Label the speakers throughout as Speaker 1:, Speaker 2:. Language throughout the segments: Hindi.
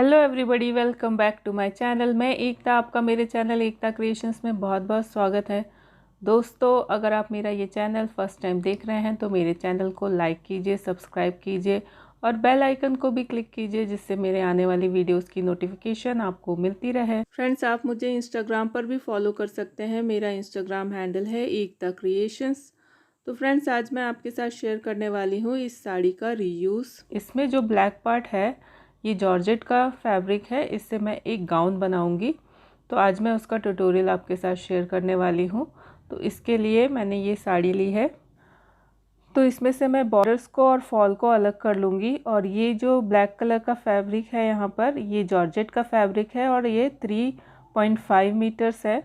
Speaker 1: Hello everybody, welcome back to my channel. मैं एकता, आपका मेरे चैनल एकता क्रिएशंस में बहुत बहुत स्वागत है। दोस्तों, अगर आप मेरा ये चैनल फर्स्ट टाइम देख रहे हैं तो मेरे चैनल को लाइक कीजिए, सब्सक्राइब कीजिए और बेल आइकन को भी क्लिक कीजिए, जिससे मेरे आने वाली वीडियोस की नोटिफिकेशन आपको मिलती रहे। फ्रेंड्स, आप मुझे इंस्टाग्राम पर भी फॉलो कर सकते हैं। मेरा इंस्टाग्राम हैंडल है एकता क्रिएशंस। तो फ्रेंड्स, आज मैं आपके साथ शेयर करने वाली हूँ इस साड़ी का रीयूज़। इसमें जो ब्लैक पार्ट है ये जॉर्जेट का फैब्रिक है, इससे मैं एक गाउन बनाऊंगी। तो आज मैं उसका ट्यूटोरियल आपके साथ शेयर करने वाली हूँ। तो इसके लिए मैंने ये साड़ी ली है। तो इसमें से मैं बॉर्डर्स को और फॉल को अलग कर लूँगी। और ये जो ब्लैक कलर का फैब्रिक है यहाँ पर, ये जॉर्जेट का फैब्रिक है और ये 3.5 मीटर्स है।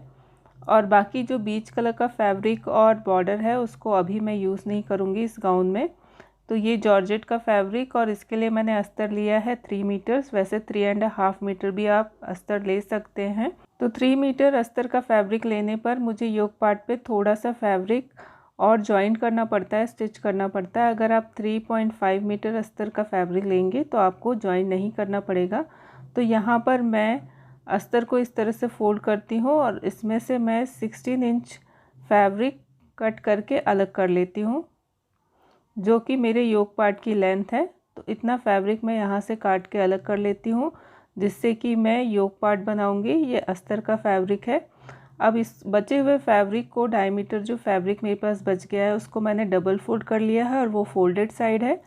Speaker 1: और बाकी जो बीच कलर का फैब्रिक और बॉर्डर है उसको अभी मैं यूज़ नहीं करूँगी इस गाउन में। तो ये जॉर्जेट का फैब्रिक और इसके लिए मैंने अस्तर लिया है 3 मीटर्स। वैसे 3.5 मीटर भी आप अस्तर ले सकते हैं। तो 3 मीटर अस्तर का फैब्रिक लेने पर मुझे योक पार्ट पे थोड़ा सा फैब्रिक और जॉइंट करना पड़ता है, स्टिच करना पड़ता है। अगर आप 3.5 मीटर अस्तर का फैब्रिक लेंगे तो आपको जॉइंट नहीं करना पड़ेगा। तो यहाँ पर मैं अस्तर को इस तरह से फोल्ड करती हूँ और इसमें से मैं 16 इंच फैब्रिक कट करके अलग कर लेती हूँ, जो कि मेरे योक पार्ट की लेंथ है। तो इतना फैब्रिक मैं यहाँ से काट के अलग कर लेती हूँ, जिससे कि मैं योक पार्ट बनाऊँगी। ये अस्तर का फैब्रिक है। अब इस बचे हुए फैब्रिक को, डायमीटर जो फैब्रिक मेरे पास बच गया है उसको मैंने डबल फोल्ड कर लिया है और वो फोल्डेड साइड है।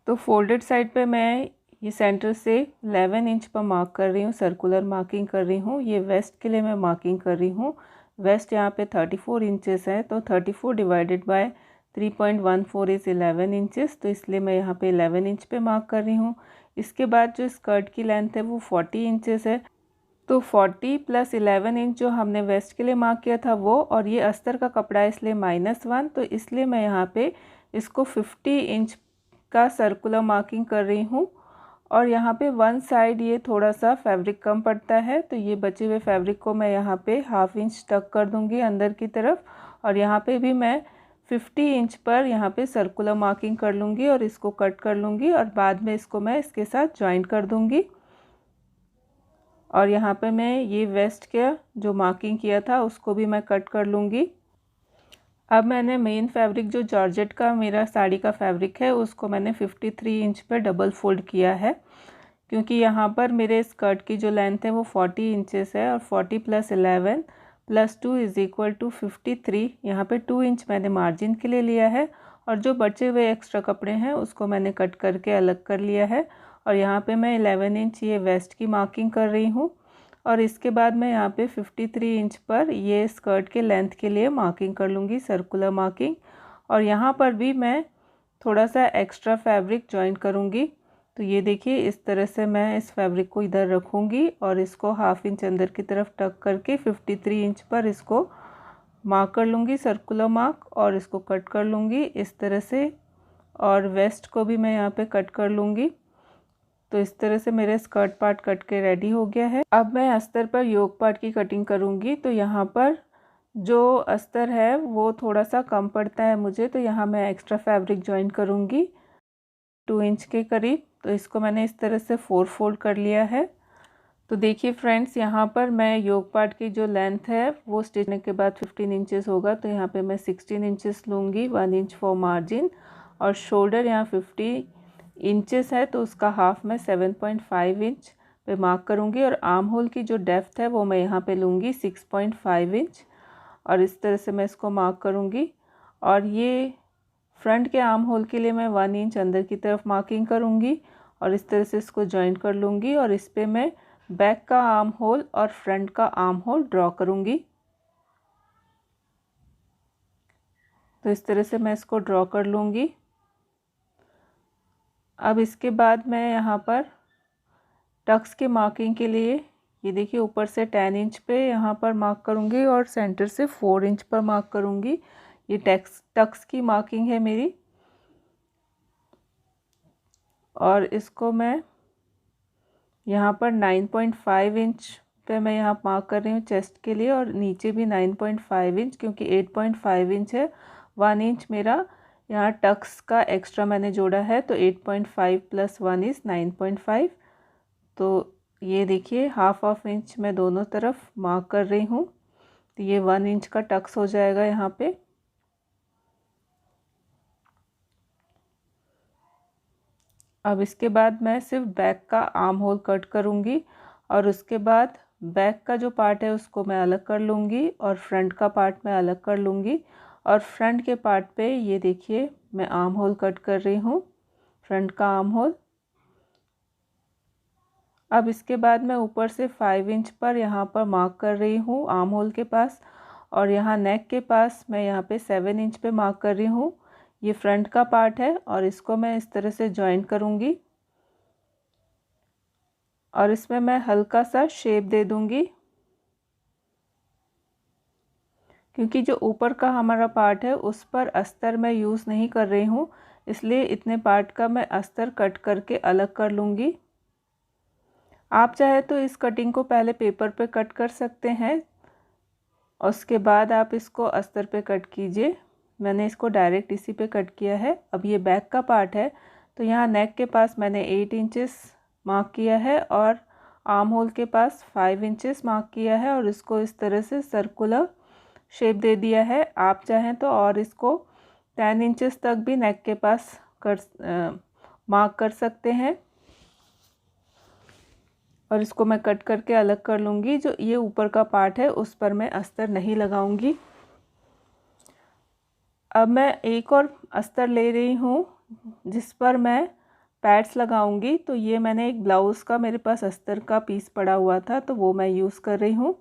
Speaker 1: तो फोल्डेड साइड पे मैं ये सेंटर से 11 इंच पर मार्क कर रही हूँ, सर्कुलर मार्किंग कर रही हूँ। ये वेस्ट के लिए मैं मार्किंग कर रही हूँ। वेस्ट यहाँ पे 34 इंचेस है, तो 34 डिवाइडेड बाय 3.14 इज़ 11 इंचेस। तो इसलिए मैं यहाँ पे 11 इंच पे मार्क कर रही हूँ। इसके बाद जो स्कर्ट की लेंथ है वो 40 इंचेस है। तो 40 प्लस 11 इंच जो हमने वेस्ट के लिए मार्क किया था वो, और ये अस्तर का कपड़ा है इसलिए -1, तो इसलिए मैं यहाँ पे इसको 50 इंच का सर्कुलर मार्किंग कर रही हूँ। और यहाँ पे वन साइड ये थोड़ा सा फैब्रिक कम पड़ता है, तो ये बचे हुए फैब्रिक को मैं यहाँ पे ½ इंच तक कर दूँगी अंदर की तरफ। और यहाँ पे भी मैं 50 इंच पर यहाँ पे सर्कुलर मार्किंग कर लूँगी और इसको कट कर लूँगी और बाद में इसको मैं इसके साथ जॉइंट कर दूँगी। और यहाँ पे मैं ये वेस्ट का जो मार्किंग किया था उसको भी मैं कट कर लूँगी। अब मैंने मेन फैब्रिक जो जॉर्जेट का मेरा साड़ी का फैब्रिक है उसको मैंने 53 इंच पर डबल फोल्ड किया है, क्योंकि यहाँ पर मेरे स्कर्ट की जो लेंथ है वो 40 इंचेस है और 40 plus 11 plus 2 is equal to 53। यहाँ पे 2 इंच मैंने मार्जिन के लिए लिया है और जो बचे हुए एक्स्ट्रा कपड़े हैं उसको मैंने कट करके अलग कर लिया है। और यहाँ पे मैं 11 इंच ये वेस्ट की मार्किंग कर रही हूँ और इसके बाद मैं यहाँ पे 53 इंच पर ये स्कर्ट के लेंथ के लिए मार्किंग कर लूँगी, सर्कुलर मार्किंग। और यहाँ पर भी मैं थोड़ा सा एक्स्ट्रा फैब्रिक जॉइन करूँगी। तो ये देखिए, इस तरह से मैं इस फैब्रिक को इधर रखूँगी और इसको ½ इंच अंदर की तरफ टक करके 53 इंच पर इसको मार्क कर लूँगी, सर्कुलर मार्क, और इसको कट कर लूँगी इस तरह से। और वेस्ट को भी मैं यहाँ पे कट कर लूँगी। तो इस तरह से मेरे स्कर्ट पार्ट कट के रेडी हो गया है। अब मैं अस्तर पर योक पार्ट की कटिंग करूँगी। तो यहाँ पर जो अस्तर है वो थोड़ा सा कम पड़ता है मुझे, तो यहाँ मैं एक्स्ट्रा फैब्रिक जॉइन करूँगी 2 इंच के करीब। तो इसको मैंने इस तरह से 4 फोल्ड कर लिया है। तो देखिए फ्रेंड्स, यहाँ पर मैं योक पार्ट की जो लेंथ है वो स्टिच करने के बाद 15 इंचेस होगा, तो यहाँ पे मैं 16 इंचेस लूँगी, 1 इंच फॉर मार्जिन। और शोल्डर यहाँ 50 इंचेस है तो उसका हाफ मैं 7.5 इंच पे मार्क करूँगी। और आर्म होल की जो डेप्थ है वो मैं यहाँ पे लूँगी 6.5 इंच और इस तरह से मैं इसको मार्क करूँगी। और ये फ्रंट के आर्म होल के लिए मैं 1 इंच अंदर की तरफ मार्किंग करूँगी और इस तरह से इसको जॉइन कर लूँगी। और इस पर मैं बैक का आर्म होल और फ्रंट का आर्म होल ड्रॉ करूँगी। तो इस तरह से मैं इसको ड्रॉ कर लूँगी। अब इसके बाद मैं यहाँ पर टक्स के मार्किंग के लिए ये देखिए ऊपर से 10 इंच पे यहाँ पर मार्क करूँगी और सेंटर से 4 इंच पर मार्क करूँगी। ये टक्स की मार्किंग है मेरी। और इसको मैं यहाँ पर 9.5 इंच पे मैं यहाँ मार्क कर रही हूँ चेस्ट के लिए, और नीचे भी 9.5 इंच, क्योंकि 8.5 इंच है। 1 इंच मेरा यहाँ टक्स का एक्स्ट्रा मैंने जोड़ा है, तो 8.5 प्लस 1 इज़ 9.5। तो ये देखिए 1/2 इंच मैं दोनों तरफ मार्क कर रही हूँ। तो ये 1 इंच का टक्स हो जाएगा यहाँ पे। अब इसके बाद मैं सिर्फ बैक का आर्म होल कट करूँगी और उसके बाद बैक का जो पार्ट है उसको मैं अलग कर लूँगी और फ्रंट का पार्ट मैं अलग कर लूँगी। और फ्रंट के पार्ट पे ये देखिए मैं आर्म होल कट कर रही हूँ, फ्रंट का आर्म होल। अब इसके बाद मैं ऊपर से 5 इंच पर यहाँ पर मार्क कर रही हूँ आर्म होल के पास, और यहाँ नेक के पास मैं यहाँ पे 7 इंच पे मार्क कर रही हूँ। ये फ्रंट का पार्ट है और इसको मैं इस तरह से जॉइंट करूँगी और इसमें मैं हल्का सा शेप दे दूँगी, क्योंकि जो ऊपर का हमारा पार्ट है उस पर अस्तर मैं यूज़ नहीं कर रही हूँ, इसलिए इतने पार्ट का मैं अस्तर कट करके अलग कर लूँगी। आप चाहे तो इस कटिंग को पहले पेपर पे कट कर सकते हैं और उसके बाद आप इसको अस्तर पे कट कीजिए। मैंने इसको डायरेक्ट इसी पे कट किया है। अब ये बैक का पार्ट है, तो यहाँ नेक के पास मैंने 8 इंचेस मार्क किया है और आर्म होल के पास 5 इंचेस मार्क किया है और इसको इस तरह से सर्कुलर शेप दे दिया है। आप चाहें तो और इसको 10 इंचेस तक भी नेक के पास मार्क कर सकते हैं। और इसको मैं कट करके अलग कर लूँगी। जो ये ऊपर का पार्ट है उस पर मैं अस्तर नहीं लगाऊंगी। अब मैं एक और अस्तर ले रही हूँ जिस पर मैं पैड्स लगाऊंगी। तो ये मैंने एक ब्लाउज़ का मेरे पास अस्तर का पीस पड़ा हुआ था, तो वो मैं यूज़ कर रही हूँ।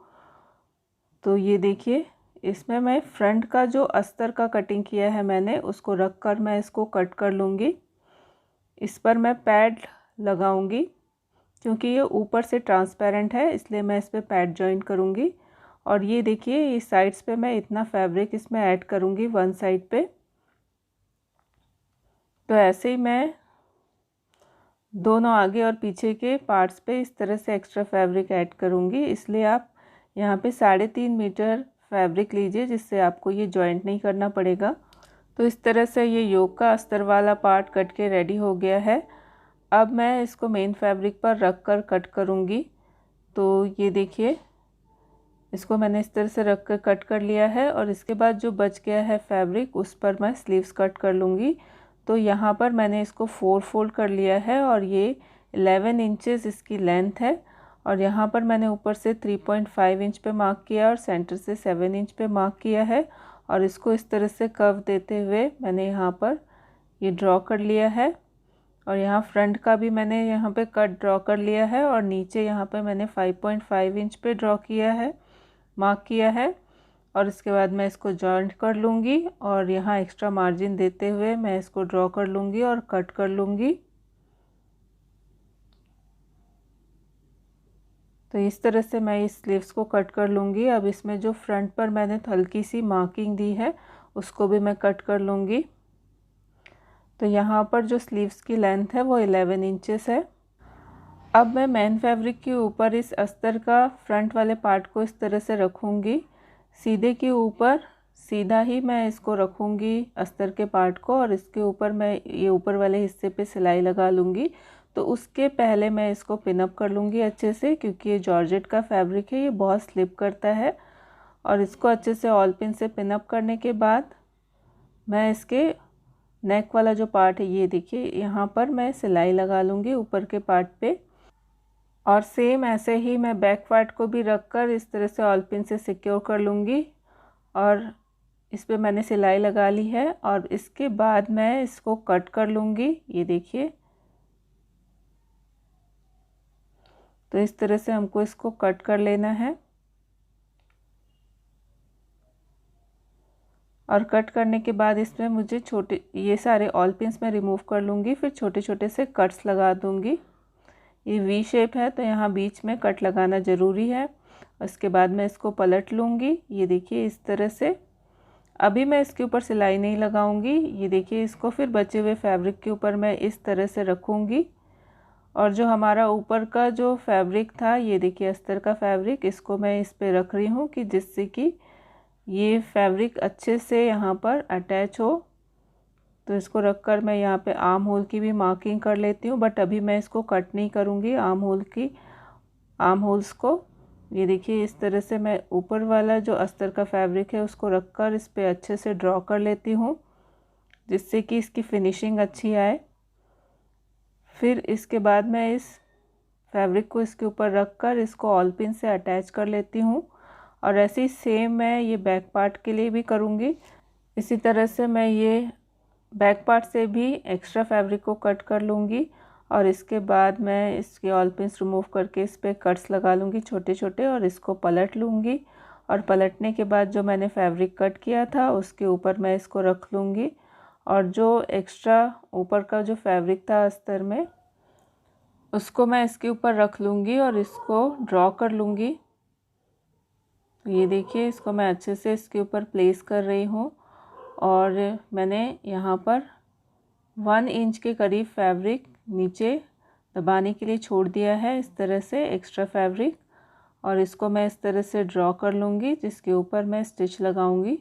Speaker 1: तो ये देखिए इसमें मैं फ्रंट का जो अस्तर का कटिंग किया है मैंने उसको रख कर मैं इसको कट कर लूँगी। इस पर मैं पैड लगाऊंगी, क्योंकि ये ऊपर से ट्रांसपेरेंट है इसलिए मैं इस पर पैड जॉइन करूँगी। और ये देखिए इस साइड्स पे मैं इतना फैब्रिक इसमें ऐड करूँगी वन साइड पे। तो ऐसे ही मैं दोनों आगे और पीछे के पार्ट्स पे इस तरह से एक्स्ट्रा फैब्रिक ऐड करूँगी। इसलिए आप यहाँ पे 3.5 मीटर फैब्रिक लीजिए, जिससे आपको ये जॉइंट नहीं करना पड़ेगा। तो इस तरह से ये योक का अस्तर वाला पार्ट कट के रेडी हो गया है। अब मैं इसको मेन फैब्रिक पर रख कर कट करूँगी। तो ये देखिए इसको मैंने इस तरह से रख कर कट कर लिया है और इसके बाद जो बच गया है फैब्रिक उस पर मैं स्लीव्स कट कर लूँगी। तो यहाँ पर मैंने इसको 4 फोल्ड कर लिया है और ये 11 इंचेस इसकी लेंथ है। और यहाँ पर मैंने ऊपर से 3.5 इंच पे मार्क किया और सेंटर से 7 इंच पे मार्क किया है। और इसको इस तरह से कर्व देते हुए मैंने यहाँ पर ये ड्रॉ कर लिया है। और यहाँ फ्रंट का भी मैंने यहाँ पे कट ड्रॉ कर लिया है और नीचे यहाँ पे मैंने 5.5 इंच पे ड्रॉ किया है, मार्क किया है। और इसके बाद मैं इसको जॉइंट कर लूँगी और यहाँ एक्स्ट्रा मार्जिन देते हुए मैं इसको ड्रॉ कर लूँगी और कट कर लूँगी। तो इस तरह से मैं इस स्लीव्स को कट कर लूँगी। अब इसमें जो फ्रंट पर मैंने हल्की सी मार्किंग दी है उसको भी मैं कट कर लूँगी। तो यहाँ पर जो स्लीव्स की लेंथ है वो 11 इंचेस है। अब मैं मेन फैब्रिक के ऊपर इस अस्तर का फ्रंट वाले पार्ट को इस तरह से रखूँगी, सीधे के ऊपर सीधा ही मैं इसको रखूँगी अस्तर के पार्ट को, और इसके ऊपर मैं ये ऊपर वाले हिस्से पे सिलाई लगा लूँगी। तो उसके पहले मैं इसको पिनअप कर लूँगी अच्छे से, क्योंकि ये जॉर्जेट का फैब्रिक है, ये बहुत स्लिप करता है। और इसको अच्छे से ऑल पिन से पिनअप करने के बाद मैं इसके नेक वाला जो पार्ट है ये देखिए यहाँ पर मैं सिलाई लगा लूँगी ऊपर के पार्ट पे। और सेम ऐसे ही मैं बैक पार्ट को भी रख कर इस तरह से ऑल पिन से सिक्योर कर लूँगी। और इस पे मैंने सिलाई लगा ली है और इसके बाद मैं इसको कट कर लूँगी। ये देखिए तो इस तरह से हमको इसको कट कर लेना है। और कट करने के बाद इसमें मुझे छोटे ये सारे ऑल पिन्स मैं रिमूव कर लूँगी, फिर छोटे छोटे से कट्स लगा दूँगी। ये वी शेप है तो यहाँ बीच में कट लगाना ज़रूरी है। उसके बाद मैं इसको पलट लूँगी। ये देखिए इस तरह से। अभी मैं इसके ऊपर सिलाई नहीं लगाऊंगी। ये देखिए इसको फिर बचे हुए फैब्रिक के ऊपर मैं इस तरह से रखूँगी। और जो हमारा ऊपर का जो फैब्रिक था ये देखिए अस्तर का फैब्रिक, इसको मैं इस पे रख रही हूँ कि जिससे कि ये फैब्रिक अच्छे से यहाँ पर अटैच हो। तो इसको रखकर मैं यहाँ पे आर्म होल की भी मार्किंग कर लेती हूँ, बट अभी मैं इसको कट नहीं करूँगी आर्म होल्स को। ये देखिए इस तरह से मैं ऊपर वाला जो अस्तर का फैब्रिक है उसको रखकर इस पे अच्छे से ड्रॉ कर लेती हूँ, जिससे कि इसकी फिनिशिंग अच्छी आए। फिर इसके बाद मैं इस फैब्रिक को इसके ऊपर रखकर इसको ऑल पिन से अटैच कर लेती हूँ, और ऐसे ही सेम मैं ये बैक पार्ट के लिए भी करूँगी। इसी तरह से मैं ये बैक पार्ट से भी एक्स्ट्रा फैब्रिक को कट कर लूँगी, और इसके बाद मैं इसके ऑल पिन्स रिमूव करके इस पर कट्स लगा लूँगी छोटे छोटे, और इसको पलट लूँगी। और पलटने के बाद जो मैंने फैब्रिक कट किया था उसके ऊपर मैं इसको रख लूँगी, और जो एक्स्ट्रा ऊपर का जो फैब्रिक था अस्तर में उसको मैं इसके ऊपर रख लूँगी और इसको ड्रॉ कर लूँगी। ये देखिए इसको मैं अच्छे से इसके ऊपर प्लेस कर रही हूँ, और मैंने यहाँ पर 1 इंच के करीब फैब्रिक नीचे दबाने के लिए छोड़ दिया है, इस तरह से एक्स्ट्रा फैब्रिक। और इसको मैं इस तरह से ड्रॉ कर लूँगी जिसके ऊपर मैं स्टिच लगाऊँगी।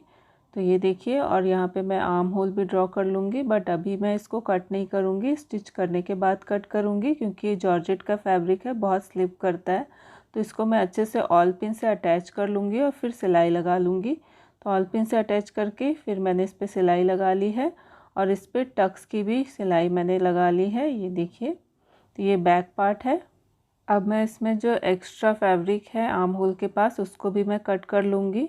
Speaker 1: तो ये देखिए, और यहाँ पे मैं आर्म होल भी ड्रॉ कर लूँगी, बट अभी मैं इसको कट नहीं करूँगी, स्टिच करने के बाद कट करूँगी, क्योंकि ये जॉर्जेट का फैब्रिक है, बहुत स्लिप करता है। तो इसको मैं अच्छे से ऑल पिन से अटैच कर लूँगी और फिर सिलाई लगा लूँगी। तो ऑल पिन से अटैच करके फिर मैंने इस पर सिलाई लगा ली है, और इस पर टक्स की भी सिलाई मैंने लगा ली है। ये देखिए, तो ये बैक पार्ट है। अब मैं इसमें जो एक्स्ट्रा फैब्रिक है आर्म होल के पास उसको भी मैं कट कर लूँगी,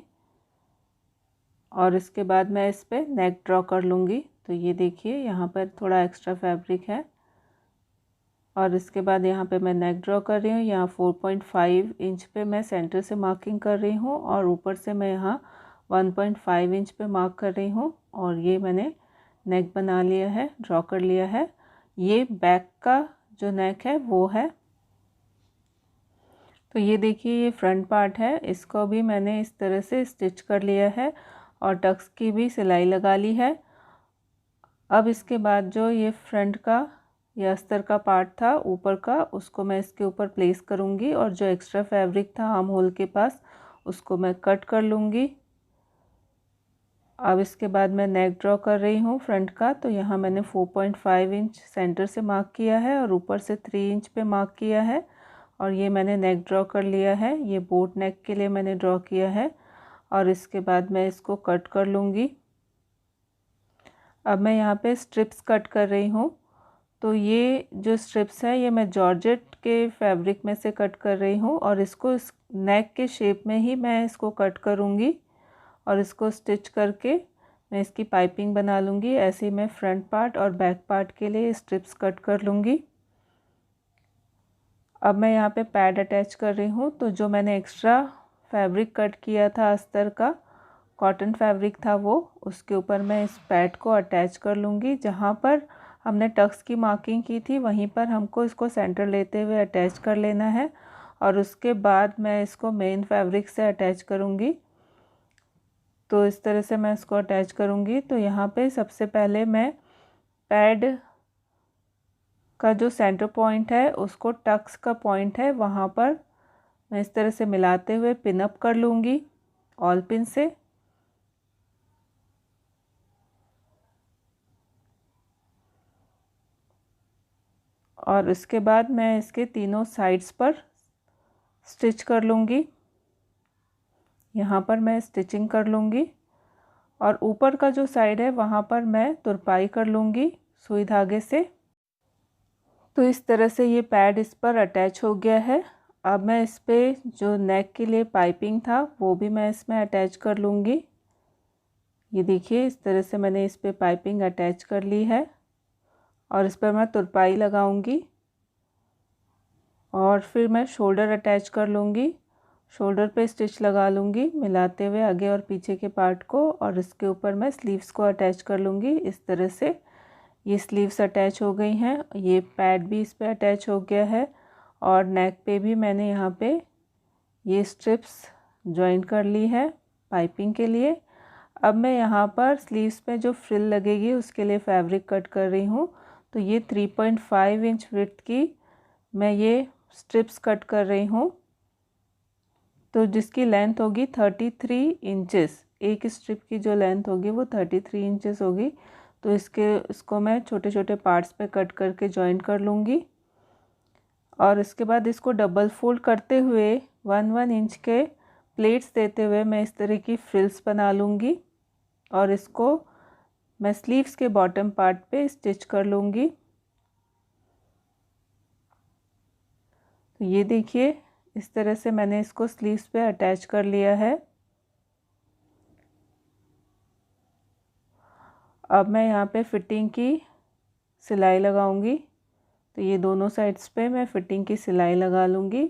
Speaker 1: और इसके बाद मैं इस पर नेक ड्रॉ कर लूँगी। तो ये देखिए यहाँ पर थोड़ा एक्स्ट्रा फैब्रिक है, और इसके बाद यहाँ पे मैं नेक ड्रॉ कर रही हूँ। यहाँ 4.5 इंच पे मैं सेंटर से मार्किंग कर रही हूँ, और ऊपर से मैं यहाँ 1.5 इंच पे मार्क कर रही हूँ, और ये मैंने नेक बना लिया है, ड्रॉ कर लिया है। ये बैक का जो नेक है वो है। तो ये देखिए ये फ्रंट पार्ट है, इसको भी मैंने इस तरह से स्टिच कर लिया है, और टक्स की भी सिलाई लगा ली है। अब इसके बाद जो ये फ्रंट का ये अस्तर का पार्ट था ऊपर का, उसको मैं इसके ऊपर प्लेस करूँगी, और जो एक्स्ट्रा फैब्रिक था आर्म होल के पास उसको मैं कट कर लूँगी। अब इसके बाद मैं नेक ड्रॉ कर रही हूँ फ्रंट का। तो यहाँ मैंने 4.5 इंच सेंटर से मार्क किया है, और ऊपर से 3 इंच पे मार्क किया है, और ये मैंने नेक ड्रॉ कर लिया है। ये बोट नेक के लिए मैंने ड्रॉ किया है, और इसके बाद मैं इसको कट कर लूँगी। अब मैं यहाँ पे स्ट्रिप्स कट कर रही हूँ। तो ये जो स्ट्रिप्स है ये मैं जॉर्जेट के फैब्रिक में से कट कर रही हूँ, और इसको इस नेक के शेप में ही मैं इसको कट करूँगी, और इसको स्टिच करके मैं इसकी पाइपिंग बना लूँगी। ऐसे ही मैं फ्रंट पार्ट और बैक पार्ट के लिए स्ट्रिप्स कट कर लूँगी। अब मैं यहाँ पे पैड अटैच कर रही हूँ। तो जो मैंने एक्स्ट्रा फैब्रिक कट किया था अस्तर का, कॉटन फैब्रिक था वो, उसके ऊपर मैं इस पैड को अटैच कर लूँगी। जहाँ पर हमने टक्स की मार्किंग की थी वहीं पर हमको इसको सेंटर लेते हुए अटैच कर लेना है, और उसके बाद मैं इसको मेन फैब्रिक से अटैच करूँगी। तो इस तरह से मैं इसको अटैच करूँगी। तो यहाँ पे सबसे पहले मैं पैड का जो सेंटर पॉइंट है उसको टक्स का पॉइंट है वहाँ पर मैं इस तरह से मिलाते हुए पिन अप कर लूँगी ऑल पिन से। और इसके बाद मैं इसके तीनों साइड्स पर स्टिच कर लूँगी। यहाँ पर मैं स्टिचिंग कर लूँगी, और ऊपर का जो साइड है वहाँ पर मैं तुरपाई कर लूँगी सुई धागे से। तो इस तरह से ये पैड इस पर अटैच हो गया है। अब मैं इस पर जो नेक के लिए पाइपिंग था वो भी मैं इसमें अटैच कर लूँगी। ये देखिए इस तरह से मैंने इस पर पाइपिंग अटैच कर ली है, और इस पर मैं तुरपाई लगाऊंगी, और फिर मैं शोल्डर अटैच कर लूँगी। शोल्डर पे स्टिच लगा लूँगी मिलाते हुए आगे और पीछे के पार्ट को, और इसके ऊपर मैं स्लीव्स को अटैच कर लूँगी। इस तरह से ये स्लीव्स अटैच हो गई हैं। ये पैड भी इस पे अटैच हो गया है, और नेक पे भी मैंने यहाँ पे ये स्ट्रिप्स जॉइन कर ली है पाइपिंग के लिए। अब मैं यहाँ पर स्लीव्स पे जो फ्रिल लगेगी उसके लिए फैब्रिक कट कर रही हूँ। तो ये 3.5 इंच विड्थ की मैं ये स्ट्रिप्स कट कर रही हूँ, तो जिसकी लेंथ होगी 33 इंचेस। एक स्ट्रिप की जो लेंथ होगी वो 33 इंचेस होगी। तो इसको मैं छोटे छोटे पार्ट्स पे कट करके जॉइन कर लूँगी। और इसके बाद इसको डबल फोल्ड करते हुए 1 इंच के प्लेट्स देते हुए मैं इस तरह की फ्रिल्स बना लूँगी और इसको मैं स्लीव्स के बॉटम पार्ट पे स्टिच कर लूँगी। तो ये देखिए इस तरह से मैंने इसको स्लीव्स पे अटैच कर लिया है। अब मैं यहाँ पे फिटिंग की सिलाई लगाऊंगी। तो ये दोनों साइड्स पे मैं फिटिंग की सिलाई लगा लूँगी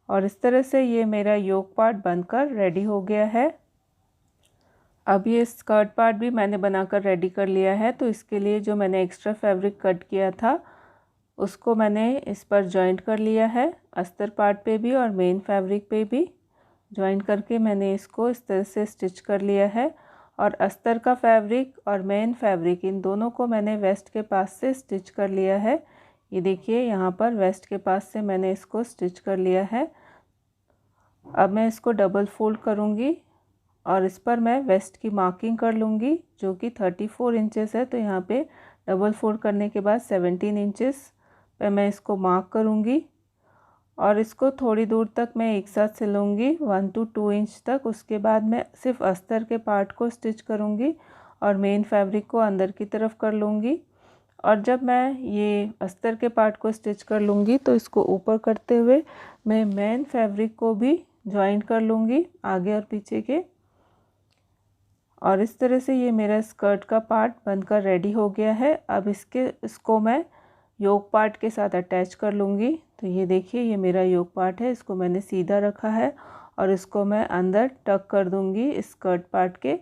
Speaker 1: और इस तरह से ये मेरा योक पार्ट बनकर रेडी हो गया है। अब ये स्कर्ट पार्ट भी मैंने बनाकर रेडी कर लिया है। तो इसके लिए जो मैंने एक्स्ट्रा फैब्रिक कट किया था उसको मैंने इस पर जॉइंट कर लिया है, अस्तर पार्ट पे भी और मेन फैब्रिक पे भी जॉइंट करके मैंने इसको इस तरह से स्टिच कर लिया है। और अस्तर का फैब्रिक और मेन फैब्रिक इन दोनों को मैंने वेस्ट के पास से स्टिच कर लिया है। ये देखिए यहाँ पर वेस्ट के पास से मैंने इसको स्टिच कर लिया है। अब मैं इसको डबल फोल्ड करूँगी और इस पर मैं वेस्ट की मार्किंग कर लूँगी जो कि 34 इंचेस है। तो यहाँ पे डबल फोल्ड करने के बाद 17 इंचेस पे मैं इसको मार्क करूँगी और इसको थोड़ी दूर तक मैं एक साथ सिलूँगी 1 to 2 इंच तक। उसके बाद मैं सिर्फ अस्तर के पार्ट को स्टिच करूँगी और मेन फैब्रिक को अंदर की तरफ कर लूँगी। और जब मैं ये अस्तर के पार्ट को स्टिच कर लूँगी तो इसको ऊपर करते हुए मैं मेन फैब्रिक को भी जॉइंट कर लूँगी आगे और पीछे के। और इस तरह से ये मेरा स्कर्ट का पार्ट बनकर रेडी हो गया है। अब इसको मैं योक पार्ट के साथ अटैच कर लूँगी। तो ये देखिए ये मेरा योक पार्ट है, इसको मैंने सीधा रखा है और इसको मैं अंदर टक कर दूँगी इस स्कर्ट पार्ट के।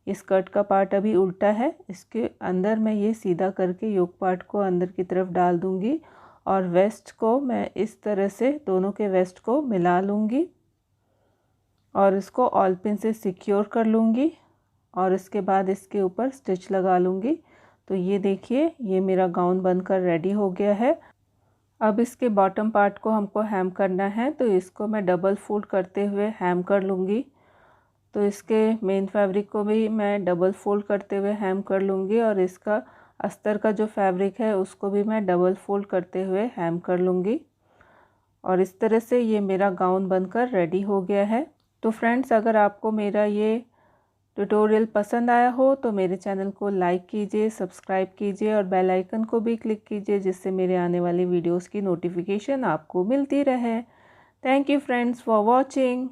Speaker 1: इस स्कर्ट का पार्ट अभी उल्टा है, इसके अंदर मैं ये सीधा करके योक पार्ट को अंदर की तरफ डाल दूँगी और वेस्ट को मैं इस तरह से दोनों के वेस्ट को मिला लूँगी और इसको ऑल पिन से सिक्योर कर लूँगी और इसके बाद इसके ऊपर स्टिच लगा लूँगी। तो ये देखिए ये मेरा गाउन बनकर रेडी हो गया है। अब इसके बॉटम पार्ट को हमको हैम करना है, तो इसको मैं डबल फोल्ड करते हुए हैम कर लूँगी। तो इसके मेन फैब्रिक को भी मैं डबल फोल्ड करते हुए हैम कर लूँगी और इसका अस्तर का जो फैब्रिक है उसको भी मैं डबल फोल्ड करते हुए हैम कर लूँगी और इस तरह से ये मेरा गाउन बनकर रेडी हो गया है। तो फ्रेंड्स अगर आपको मेरा ये ट्यूटोरियल पसंद आया हो तो मेरे चैनल को लाइक कीजिए, सब्सक्राइब कीजिए और बेल आइकन को भी क्लिक कीजिए जिससे मेरे आने वाली वीडियोस की नोटिफिकेशन आपको मिलती रहे। Thank you friends for watching.